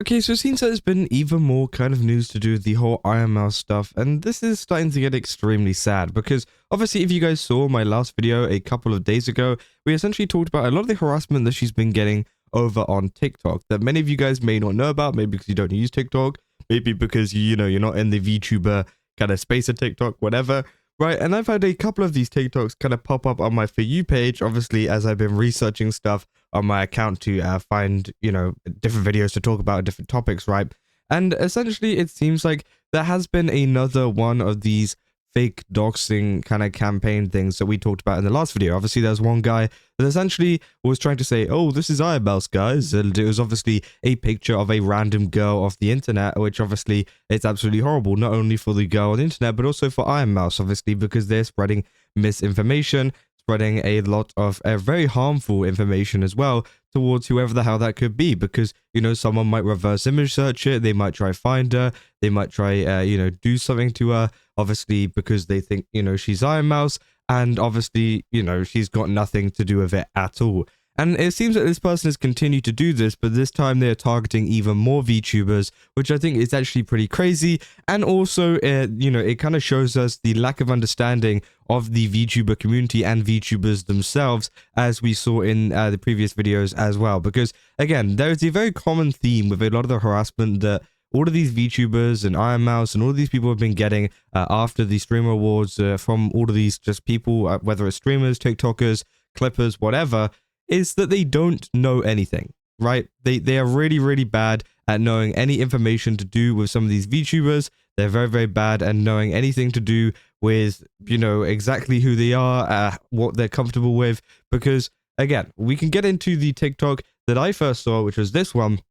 Okay, so it seems that there's been even more kind of news to do with the whole Ironmouse stuff, and this is starting to get extremely sad because obviously if you guys saw my last video a couple of days ago, we essentially talked about a lot of the harassment that she's been getting over on TikTok that many of you guys may not know about, maybe because you don't use TikTok, maybe because you're not in the VTuber kind of space of TikTok, whatever. Right, and I've had a couple of these TikToks kind of pop up on my For You page, obviously, as I've been researching stuff on my account to find, different videos to talk about different topics, right? And essentially, it seems like there has been another one of these fake doxing kind of campaign things that we talked about in the last video. Obviously, there's one guy that essentially was trying to say, oh, this is Ironmouse, guys, and it was obviously a picture of a random girl off the internet, which obviously it's absolutely horrible, not only for the girl on the internet, but also for Ironmouse, obviously, because they're spreading misinformation, spreading a lot of very harmful information as well towards whoever the hell that could be, because someone might reverse image search it, they might try find her, they might try do something to her, obviously because they think she's Ironmouse, and obviously she's got nothing to do with it at all. And it seems that this person has continued to do this, but this time they're targeting even more VTubers, which I think is actually pretty crazy. And also, it kind of shows us the lack of understanding of the VTuber community and VTubers themselves, as we saw in the previous videos as well. Because, again, there is a very common theme with a lot of the harassment that all of these VTubers and Ironmouse and all of these people have been getting after the Streamer Awards from all of these just people, whether it's streamers, TikTokers, clippers, whatever, is that they don't know anything, right? They are really, really bad at knowing any information to do with some of these VTubers. They're very, very bad at knowing anything to do with, exactly who they are, what they're comfortable with. Because, again, we can get into the TikTok that I first saw, which was this one.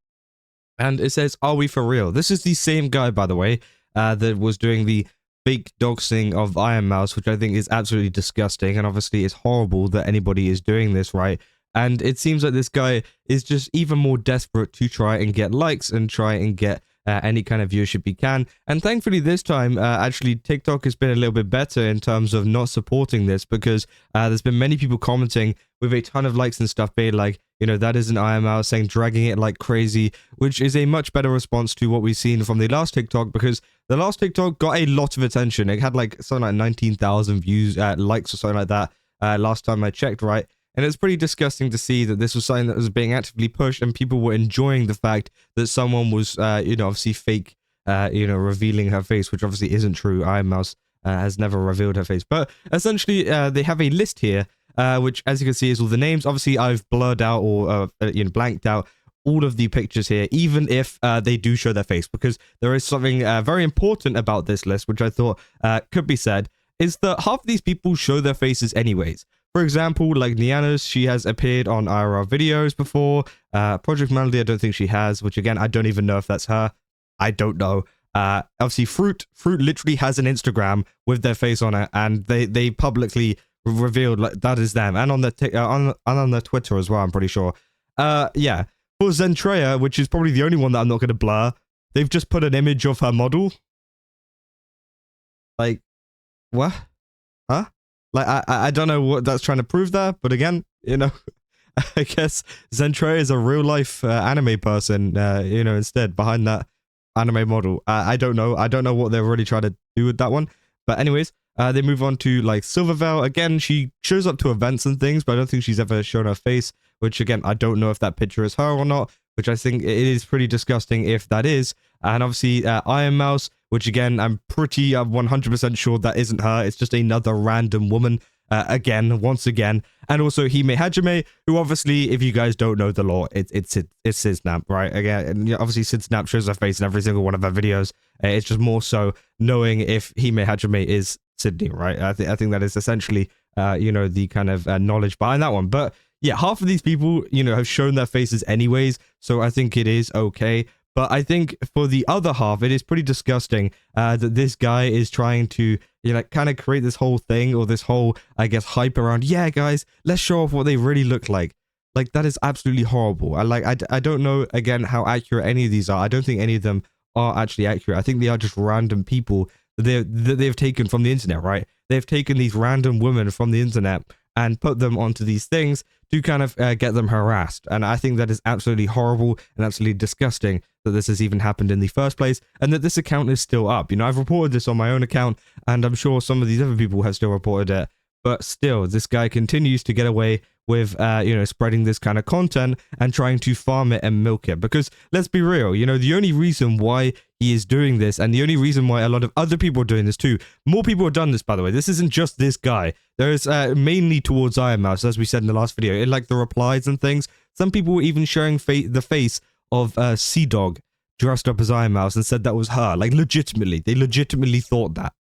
And it says, are we for real? This is the same guy, by the way, that was doing the fake doxing of Ironmouse, which I think is absolutely disgusting. And obviously, it's horrible that anybody is doing this, right? And it seems like this guy is just even more desperate to try and get likes and try and get any kind of viewership he can. And thankfully this time, actually, TikTok has been a little bit better in terms of not supporting this, because there's been many people commenting with a ton of likes and stuff being like, that isn't Ironmouse, saying dragging it like crazy, which is a much better response to what we've seen from the last TikTok, because the last TikTok got a lot of attention. It had like something like 19,000 views, likes or something like that last time I checked, right? And it's pretty disgusting to see that this was something that was being actively pushed and people were enjoying the fact that someone was, obviously fake, revealing her face, which obviously isn't true. Ironmouse has never revealed her face. But essentially, they have a list here, which, as you can see, is all the names. Obviously, I've blurred out or, blanked out all of the pictures here, even if they do show their face, because there is something very important about this list, which I thought could be said, is that half of these people show their faces anyways. For example, like Niana's, she has appeared on IRL videos before. Project Melody, I don't think she has, which again, I don't even know if that's her. I don't know. Obviously, Fruit literally has an Instagram with their face on it, and they publicly revealed like that is them, and on their Twitter as well, I'm pretty sure. Yeah. For Zentreya, which is probably the only one that I'm not going to blur, they've just put an image of her model. Like, what? Huh? Like, I don't know what that's trying to prove there, but again, I guess Zentreya is a real-life anime person, instead, behind that anime model. I don't know. I don't know what they're really trying to do with that one. But anyways, they move on to, like, Silverveil. Again, she shows up to events and things, but I don't think she's ever shown her face, which, again, I don't know if that picture is her or not, which I think it is pretty disgusting if that is. And obviously, Ironmouse, which again, I'm pretty 100% sure that isn't her. It's just another random woman, once again. And also Hime Hajime, who obviously, if you guys don't know the lore, it's Sidsnap, right? Again, obviously Sidsnap shows her face in every single one of her videos. It's just more so knowing if Hime Hajime is Sydney, right? I think that is essentially, the kind of knowledge behind that one. But yeah, half of these people, have shown their faces anyways, so I think it is okay. But I think for the other half, it is pretty disgusting that this guy is trying to, kind of create this whole thing, or this whole, I guess, hype around, yeah, guys, let's show off what they really look like. Like, that is absolutely horrible. I don't know, again, how accurate any of these are. I don't think any of them are actually accurate. I think they are just random people that they've taken from the internet, right? They've taken these random women from the internet and put them onto these things to kind of get them harassed. And I think that is absolutely horrible and absolutely disgusting that this has even happened in the first place, and that this account is still up. You know, I've reported this on my own account, and I'm sure some of these other people have still reported it, but still, this guy continues to get away with, you know, spreading this kind of content and trying to farm it and milk it. Because let's be real, you know, the only reason why he is doing this, and the only reason why a lot of other people are doing this too, more people have done this, by the way. This isn't just this guy. There's mainly towards Ironmouse, as we said in the last video, in like the replies and things. Some people were even showing the face of Sea Dog dressed up as Ironmouse and said that was her. Like, legitimately, they legitimately thought that.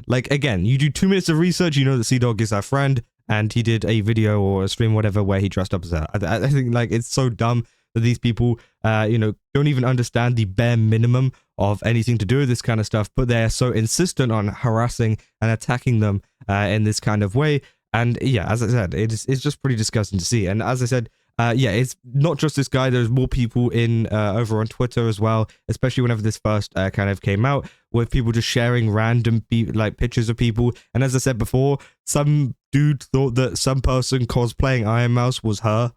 Like, again, you do 2 minutes of research, you know that Sea Dog is her friend, and he did a video or a stream, whatever, where he dressed up as her. I think, like, it's so dumb that these people, you know, don't even understand the bare minimum of anything to do with this kind of stuff, but they're so insistent on harassing and attacking them in this kind of way. And yeah, as I said, it's just pretty disgusting to see. And as I said, yeah, it's not just this guy. There's more people in over on Twitter as well, especially whenever this first kind of came out, with people just sharing random like pictures of people. And as I said before, some dude thought that some person cosplaying Ironmouse was her.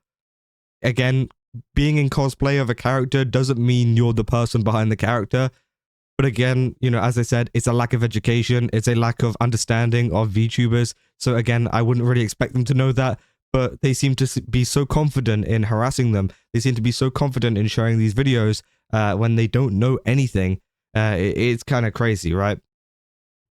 Again, being in cosplay of a character doesn't mean you're the person behind the character. But again, you know, as I said, it's a lack of education. It's a lack of understanding of VTubers. So again, I wouldn't really expect them to know that. But they seem to be so confident in harassing them. They seem to be so confident in sharing these videos when they don't know anything. It's kind of crazy, right?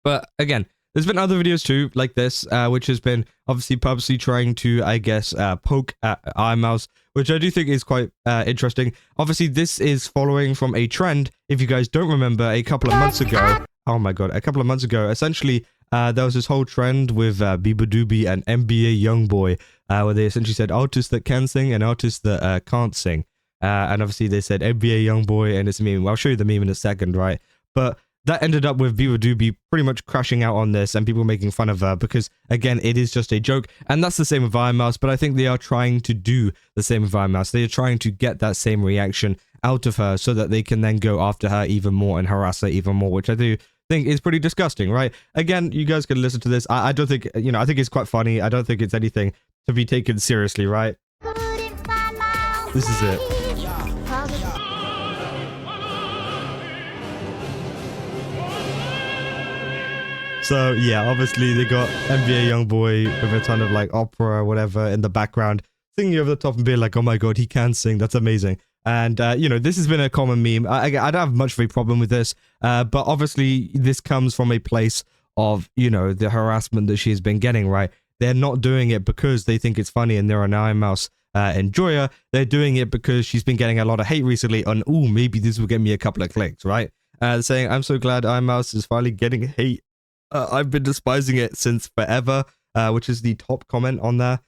But again, there's been other videos too, like this, which has been obviously purposely trying to, I guess, poke at Ironmouse, which I do think is quite interesting. Obviously, this is following from a trend, if you guys don't remember, a couple of months ago. Oh my god, a couple of months ago, essentially, there was this whole trend with Doobie and NBA Youngboy, where they essentially said artists that can sing and artists that can't sing. And obviously they said NBA Youngboy, and it's a meme. I'll show you the meme in a second, right? But that ended up with Doobie pretty much crashing out on this and people making fun of her because, again, it is just a joke. And that's the same with Ironmouse, but I think they are trying to do the same with Ironmouse. They are trying to get that same reaction out of her so that they can then go after her even more and harass her even more, which I do think is pretty disgusting, right? Again, you guys can listen to this. I don't think, you know, I think it's quite funny. I don't think it's anything to be taken seriously, right? This is it. So yeah, obviously they got NBA Youngboy with a ton of like opera or whatever in the background, singing over the top and being like, "Oh my god, he can sing! That's amazing!" And you know, this has been a common meme. I don't have much of a problem with this, but obviously this comes from a place of, you know, the harassment that she's been getting. Right? They're not doing it because they think it's funny and they're an Ironmouse enjoyer. They're doing it because she's been getting a lot of hate recently. On, oh, maybe this will get me a couple of clicks, right? Saying, "I'm so glad Ironmouse is finally getting hate. I've been despising it since forever," which is the top comment on there.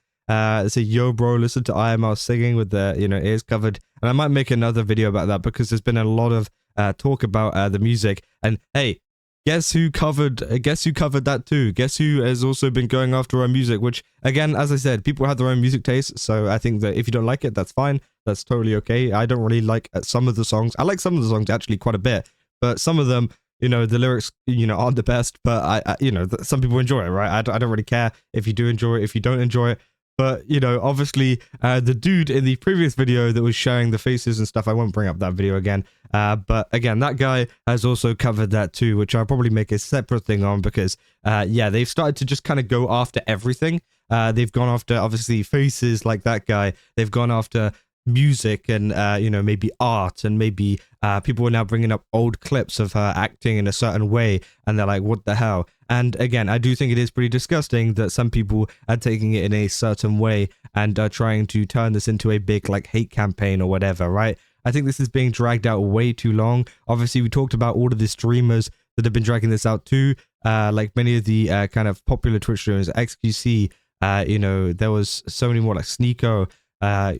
Say, "Yo, bro, listen to Ironmouse singing with the, you know, ears covered." And I might make another video about that because there's been a lot of talk about the music. And hey, guess who covered that too? Guess who has also been going after our music? Which, again, as I said, people have their own music taste. So I think that if you don't like it, that's fine. That's totally okay. I don't really like some of the songs. I like some of the songs actually quite a bit, but some of them, you know, the lyrics, you know, aren't the best, but I you know, some people enjoy it, right? I don't really care if you do enjoy it, if you don't enjoy it. But, you know, obviously, the dude in the previous video that was showing the faces and stuff, I won't bring up that video again. But again, that guy has also covered that too, which I'll probably make a separate thing on because, yeah, they've started to just kind of go after everything. They've gone after, obviously, faces like that guy. They've gone after music and, you know, maybe art, and maybe people are now bringing up old clips of her acting in a certain way, and they're like, what the hell? And again, I do think it is pretty disgusting that some people are taking it in a certain way and are trying to turn this into a big like hate campaign or whatever, right? I think this is being dragged out way too long. Obviously, we talked about all of the streamers that have been dragging this out too, like many of the kind of popular Twitch streamers, XQC, you know, there was so many more like Sneeko,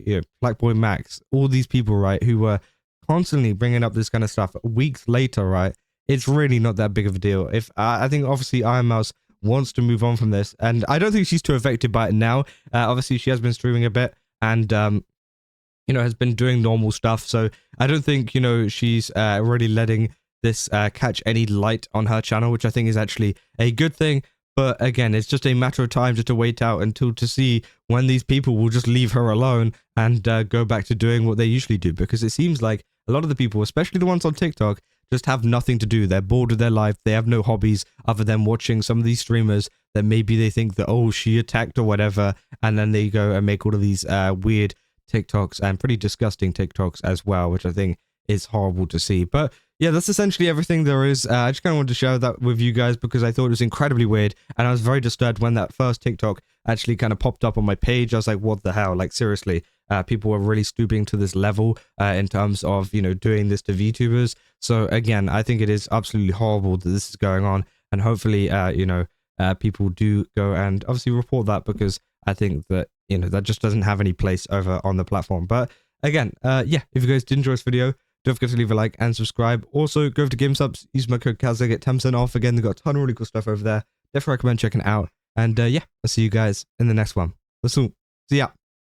you know, Black Boy Max, all these people, right, who were constantly bringing up this kind of stuff weeks later, right? It's really not that big of a deal. If I think obviously Ironmouse wants to move on from this, and I don't think she's too affected by it now. Obviously she has been streaming a bit and you know, has been doing normal stuff, so I don't think, you know, she's really letting this catch any light on her channel, which I think is actually a good thing. But again, it's just a matter of time just to wait out until to see when these people will just leave her alone and go back to doing what they usually do, because it seems like a lot of the people, especially the ones on TikTok, just have nothing to do. They're bored with their life. They have no hobbies other than watching some of these streamers that maybe they think that, oh, she attacked or whatever. And then they go and make all of these weird TikToks and pretty disgusting TikToks as well, which I think is horrible to see. But yeah, that's essentially everything there is. I just kind of wanted to share that with you guys because I thought it was incredibly weird. And I was very disturbed when that first TikTok actually kind of popped up on my page. I was like, what the hell? Like, seriously. People were really stooping to this level in terms of, you know, doing this to VTubers. So again, I think it is absolutely horrible that this is going on, and hopefully, you know, people do go and obviously report that, because I think that, you know, that just doesn't have any place over on the platform. But again, yeah, if you guys did enjoy this video, don't forget to leave a like and subscribe. Also, go over to GameSubs, use my code Kazza, get 10% off. Again, they've got a ton of really cool stuff over there. Definitely recommend checking it out. And yeah, I'll see you guys in the next one. That's all. See ya.